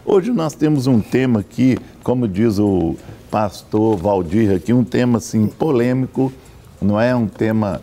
Hoje nós temos um tema aqui, como diz o pastor Valdir aqui, um tema assim polêmico, não é um tema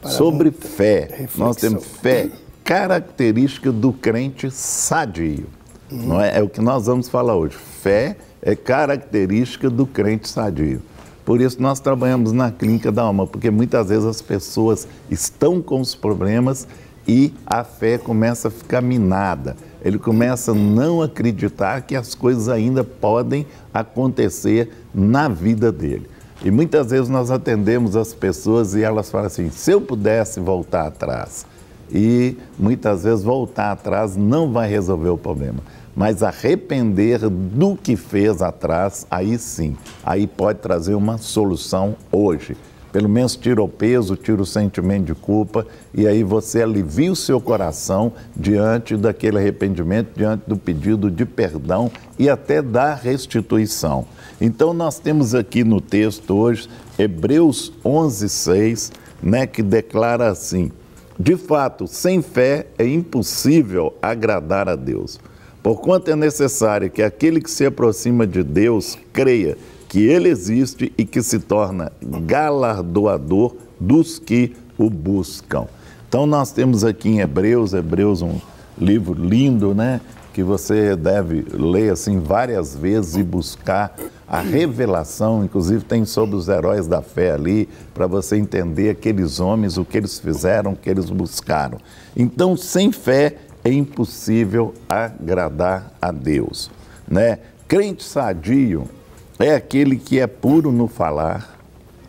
sobre fé. Reflexão. Nós temos fé, característica do crente sadio. Não é? É o que nós vamos falar hoje. Fé é característica do crente sadio. Por isso nós trabalhamos na clínica da alma, porque muitas vezes as pessoas estão com os problemas e a fé começa a ficar minada. Ele começa a não acreditar que as coisas ainda podem acontecer na vida dele. E muitas vezes nós atendemos as pessoas e elas falam assim, se eu pudesse voltar atrás. E muitas vezes voltar atrás não vai resolver o problema. Mas arrepender do que fez atrás, aí sim, aí pode trazer uma solução hoje. Pelo menos tira o peso, tira o sentimento de culpa e aí você alivia o seu coração diante daquele arrependimento, diante do pedido de perdão e até da restituição. Então nós temos aqui no texto hoje, Hebreus 11:6, né, que declara assim, de fato, sem fé é impossível agradar a Deus. Porquanto é necessário que aquele que se aproxima de Deus creia que Ele existe e que se torna galardoador dos que o buscam. Então nós temos aqui em Hebreus um livro lindo, né? Que você deve ler assim várias vezes e buscar a revelação, inclusive tem sobre os heróis da fé ali, para você entender aqueles homens, o que eles fizeram, o que eles buscaram. Então, sem fé é impossível agradar a Deus, né? Crente sadio é aquele que é puro no falar,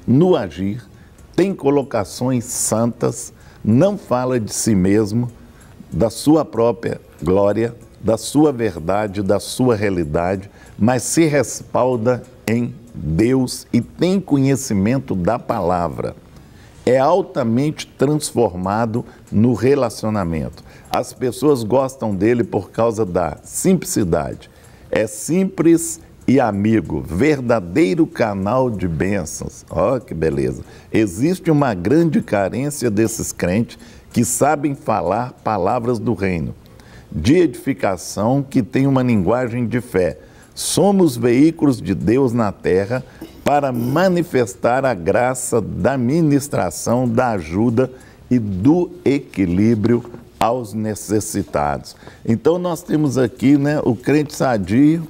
no agir, tem colocações santas, não fala de si mesmo, da sua própria glória, da sua verdade, da sua realidade, mas se respalda em Deus e tem conhecimento da palavra. É altamente transformado no relacionamento. As pessoas gostam dele por causa da simplicidade. É simples e amigo, verdadeiro canal de bênçãos. Ó, que beleza! Existe uma grande carência desses crentes que sabem falar palavras do reino, de edificação, que tem uma linguagem de fé. Somos veículos de Deus na terra para manifestar a graça da ministração, da ajuda e do equilíbrio aos necessitados. Então nós temos aqui, né, o crente sadio.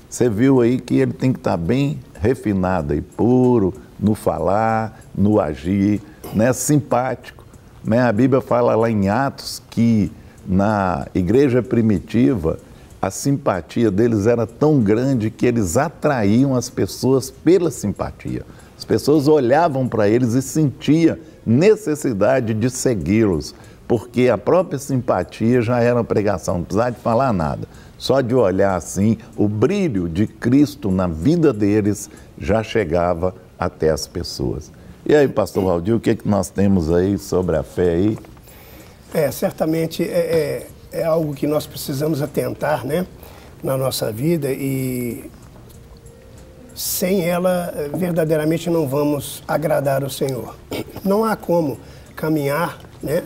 Você viu aí que ele tem que estar bem refinado e puro no falar, no agir, né, simpático, né? A Bíblia fala lá em Atos que na igreja primitiva a simpatia deles era tão grande que eles atraíam as pessoas pela simpatia. As pessoas olhavam para eles e sentiam necessidade de segui-los, porque a própria simpatia já era uma pregação, não precisava de falar nada. Só de olhar assim, o brilho de Cristo na vida deles já chegava até as pessoas. E aí, pastor Valdir, o que nós temos aí sobre a fé aí? Certamente é algo que nós precisamos atentar, né, na nossa vida e sem ela verdadeiramente não vamos agradar o Senhor. Não há como caminhar, né,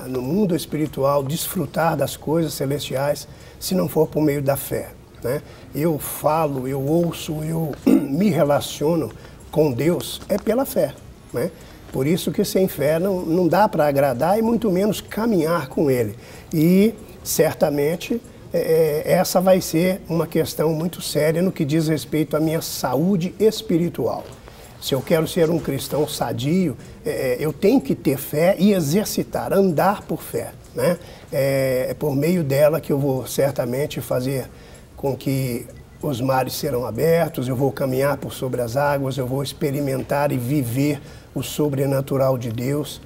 no mundo espiritual, desfrutar das coisas celestiais se não for por meio da fé, né? Eu falo, eu ouço, eu me relaciono com Deus pela fé, né? Por isso que sem fé não dá para agradar e muito menos caminhar com Ele. E certamente essa vai ser uma questão muito séria no que diz respeito à minha saúde espiritual. Se eu quero ser um cristão sadio, eu tenho que ter fé e exercitar, andar por fé, né? É por meio dela que eu vou certamente fazer com que os mares serão abertos, eu vou caminhar por sobre as águas, eu vou experimentar e viver o sobrenatural de Deus.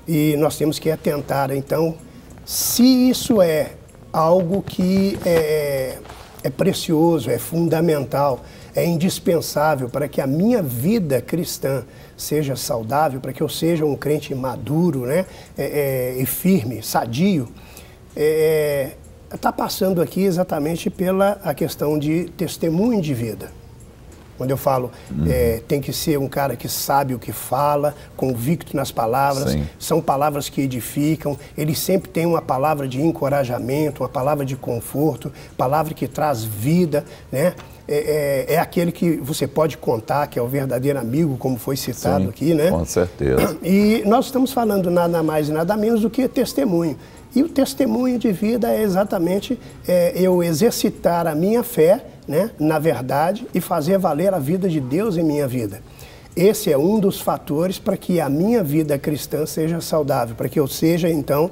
E nós temos que atentar, então, se isso é algo que é precioso, é fundamental, é indispensável para que a minha vida cristã seja saudável, para que eu seja um crente maduro, né, e firme, sadio, está passando aqui exatamente pela a questão de testemunho de vida. Quando eu falo, tem que ser um cara que sabe o que fala, convicto nas palavras, Sim. são palavras que edificam, ele sempre tem uma palavra de encorajamento, uma palavra de conforto, palavra que traz vida, né? É aquele que você pode contar, que é o verdadeiro amigo, como foi citado Sim, aqui, né? Com certeza. E nós estamos falando nada mais e nada menos do que testemunho. E o testemunho de vida é exatamente eu exercitar a minha fé, né, na verdade, e fazer valer a vida de Deus em minha vida. Esse é um dos fatores para que a minha vida cristã seja saudável, para que eu seja, então,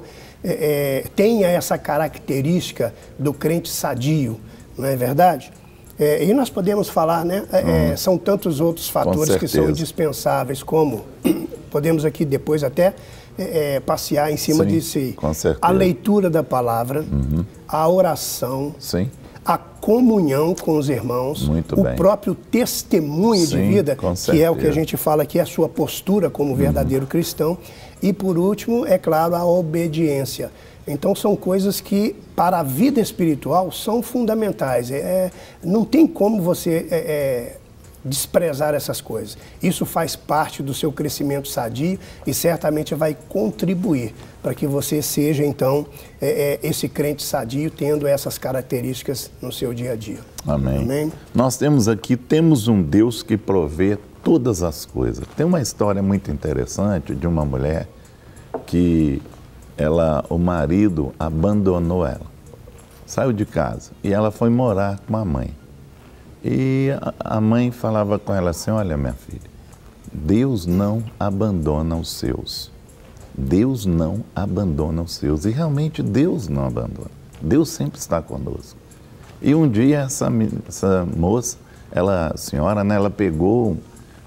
tenha essa característica do crente sadio, não é verdade? E nós podemos falar, né? São tantos outros fatores que são indispensáveis, como podemos aqui depois até passear em cima disso aí. Com certeza. A leitura da palavra, a oração, Sim. a comunhão com os irmãos, Muito bem. próprio testemunho de vida, que é o que a gente fala aqui, a sua postura como verdadeiro cristão. E por último, é claro, a obediência. Então são coisas que para a vida espiritual são fundamentais. Não tem como você desprezar essas coisas. Isso faz parte do seu crescimento sadio e certamente vai contribuir para que você seja, então, esse crente sadio, tendo essas características no seu dia a dia. Amém. Amém? Nós temos um Deus que provê todas as coisas. Tem uma história muito interessante de uma mulher que o marido abandonou ela, saiu de casa e ela foi morar com a mãe. E a mãe falava com ela assim: olha, minha filha, Deus não abandona os seus. Deus não abandona os seus. E realmente Deus não abandona. Deus sempre está conosco. E um dia essa moça, a senhora, né, ela pegou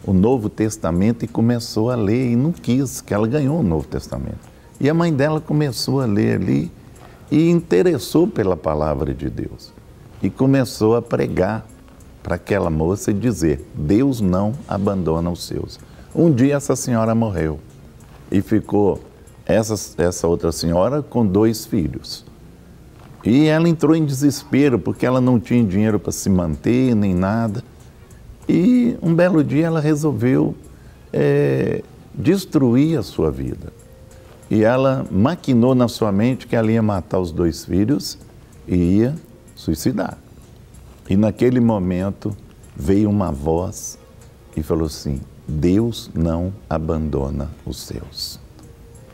o Novo Testamento e começou a ler e não quis, que ela ganhou o Novo Testamento. E a mãe dela começou a ler ali e interessou pela palavra de Deus. E começou a pregar para aquela moça e dizer: Deus não abandona os seus. Um dia essa senhora morreu e ficou essa outra senhora com 2 filhos. E ela entrou em desespero porque ela não tinha dinheiro para se manter nem nada. E um belo dia ela resolveu destruir a sua vida. E ela maquinou na sua mente que ela ia matar os 2 filhos e ia suicidar. E naquele momento veio uma voz e falou assim: Deus não abandona os seus.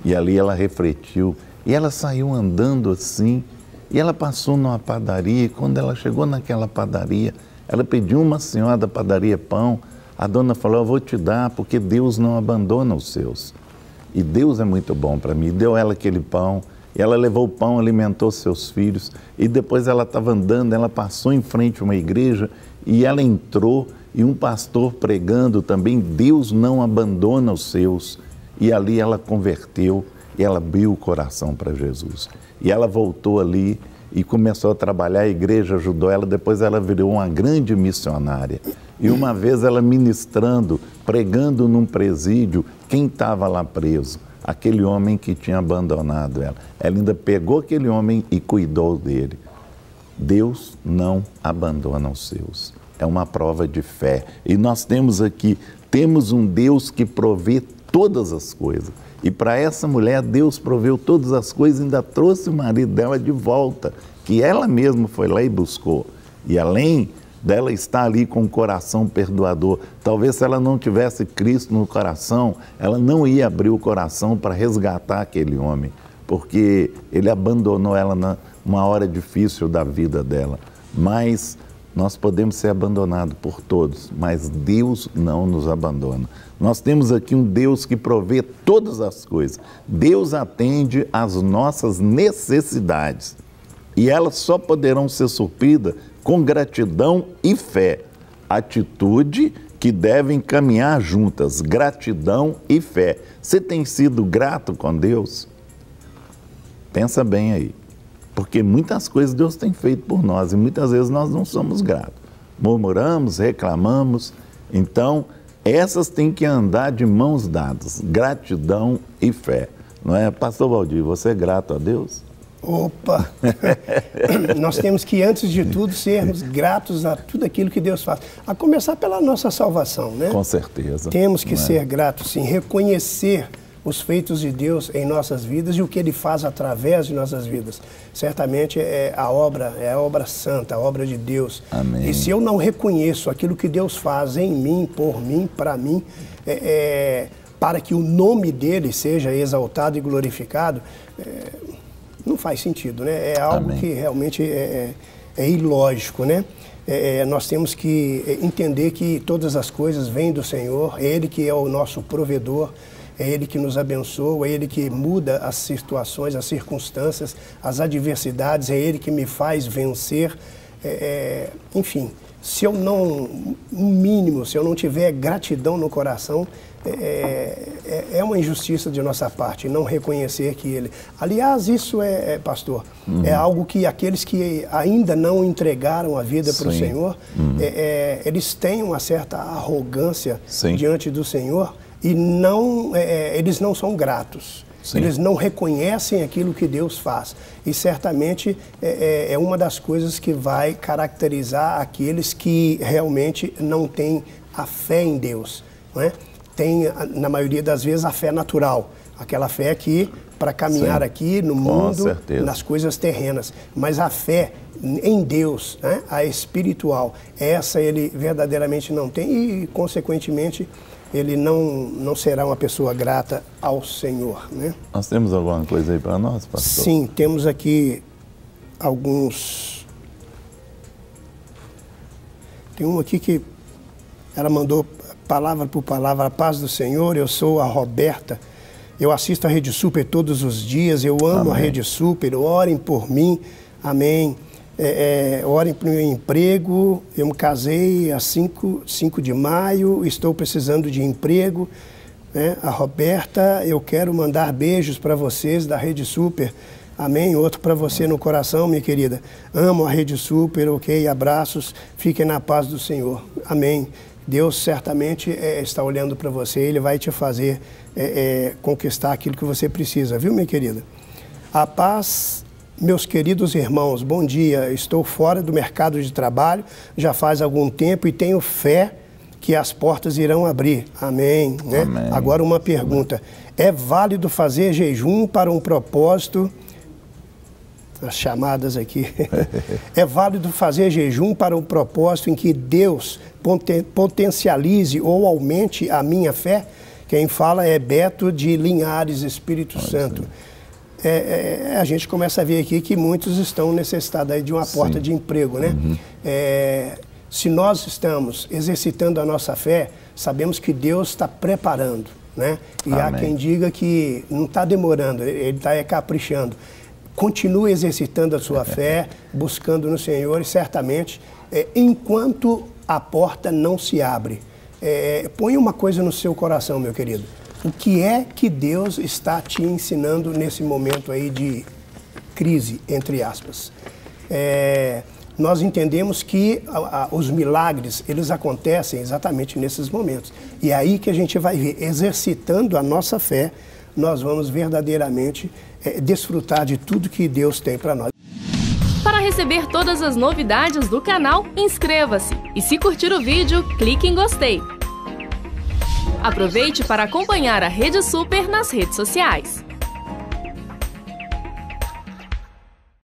E ali ela refletiu e ela saiu andando assim e ela passou numa padaria e quando ela chegou naquela padaria, ela pediu uma senhora da padaria pão. A dona falou: eu vou te dar porque Deus não abandona os seus. E Deus é muito bom para mim. Deu ela aquele pão, e ela levou o pão, alimentou seus filhos. E depois ela estava andando, ela passou em frente a uma igreja e ela entrou e um pastor pregando também: Deus não abandona os seus. E ali ela converteu e ela abriu o coração para Jesus. E ela voltou ali e começou a trabalhar, a igreja ajudou ela, depois ela virou uma grande missionária. E uma vez ela ministrando, pregando num presídio, quem estava lá preso? Aquele homem que tinha abandonado ela. Ela ainda pegou aquele homem e cuidou dele. Deus não abandona os seus. É uma prova de fé. E nós temos um Deus que provê todas as coisas. E para essa mulher, Deus proveu todas as coisas e ainda trouxe o marido dela de volta, que ela mesma foi lá e buscou. E além dela estar ali com o coração perdoador, talvez se ela não tivesse Cristo no coração, ela não ia abrir o coração para resgatar aquele homem, porque ele abandonou ela numa hora difícil da vida dela. Mas nós podemos ser abandonados por todos, mas Deus não nos abandona. Nós temos aqui um Deus que provê todas as coisas. Deus atende às nossas necessidades. E elas só poderão ser supridas com gratidão e fé. Atitude que devem caminhar juntas, gratidão e fé. Você tem sido grato com Deus? Pensa bem aí. Porque muitas coisas Deus tem feito por nós e muitas vezes nós não somos gratos. Murmuramos, reclamamos. Então, essas têm que andar de mãos dadas, gratidão e fé. Não é? Pastor Valdir, você é grato a Deus? Opa! Nós temos que, antes de tudo, sermos gratos a tudo aquilo que Deus faz. A começar pela nossa salvação, né? Com certeza. Temos que ser gratos, sim. Reconhecer os feitos de Deus em nossas vidas e o que Ele faz através de nossas vidas. Certamente é a obra santa, a obra de Deus. Amém. E se eu não reconheço aquilo que Deus faz em mim, por mim, para mim, para que o nome dEle seja exaltado e glorificado, não faz sentido, né? É algo Amém. Que realmente é ilógico, né? Nós temos que entender que todas as coisas vêm do Senhor, é Ele que é o nosso provedor, é Ele que nos abençoa, é Ele que muda as situações, as circunstâncias, as adversidades, é Ele que me faz vencer. Enfim, se eu não, no mínimo, se eu não tiver gratidão no coração, é uma injustiça de nossa parte, não reconhecer que Ele... Aliás, isso pastor, é algo que aqueles que ainda não entregaram a vida para o Senhor, eles têm uma certa arrogância diante do Senhor e eles não são gratos. Sim. Eles não reconhecem aquilo que Deus faz. E certamente é uma das coisas que vai caracterizar aqueles que realmente não têm a fé em Deus, não é? Tem, na maioria das vezes, a fé natural. Aquela fé que, para caminhar aqui no mundo, nas coisas terrenas. Mas a fé em Deus, né? A espiritual, essa ele verdadeiramente não tem e, consequentemente, ele não será uma pessoa grata ao Senhor, né? Nós temos alguma coisa aí para nós, pastor? Sim, temos aqui alguns... Tem um aqui que ela mandou palavra por palavra: a paz do Senhor, eu sou a Roberta, eu assisto a Rede Super todos os dias, eu amo a Rede Super, orem por mim, amém. Orem para o meu emprego, eu me casei a 5 de maio, estou precisando de emprego, né? A Roberta, eu quero mandar beijos para vocês da Rede Super, amém. Outro para você no coração, minha querida, amo a Rede Super, ok, abraços, fiquem na paz do Senhor, amém. Deus certamente está olhando para você, Ele vai te fazer conquistar aquilo que você precisa, viu, minha querida? A paz... Meus queridos irmãos, bom dia. Estou fora do mercado de trabalho já faz algum tempo e tenho fé que as portas irão abrir. Amém, né? Amém. Agora uma pergunta. É válido fazer jejum para um propósito... As chamadas aqui. É válido fazer jejum para um propósito em que Deus potencialize ou aumente a minha fé? Quem fala é Beto de Linhares, Espírito Santo. A gente começa a ver aqui que muitos estão necessitados aí de uma porta de emprego, né? Se nós estamos exercitando a nossa fé, sabemos que Deus está preparando, né? E há quem diga que não está demorando, Ele está caprichando. Continue exercitando a sua fé, buscando no Senhor e certamente, enquanto a porta não se abre, põe uma coisa no seu coração, meu querido. O que é que Deus está te ensinando nesse momento aí de crise, entre aspas? Nós entendemos que os milagres, eles acontecem exatamente nesses momentos. E é aí que a gente vai ver, exercitando a nossa fé, nós vamos verdadeiramente desfrutar de tudo que Deus tem para nós. Para receber todas as novidades do canal, inscreva-se. E se curtir o vídeo, clique em gostei. Aproveite para acompanhar a Rede Super nas redes sociais.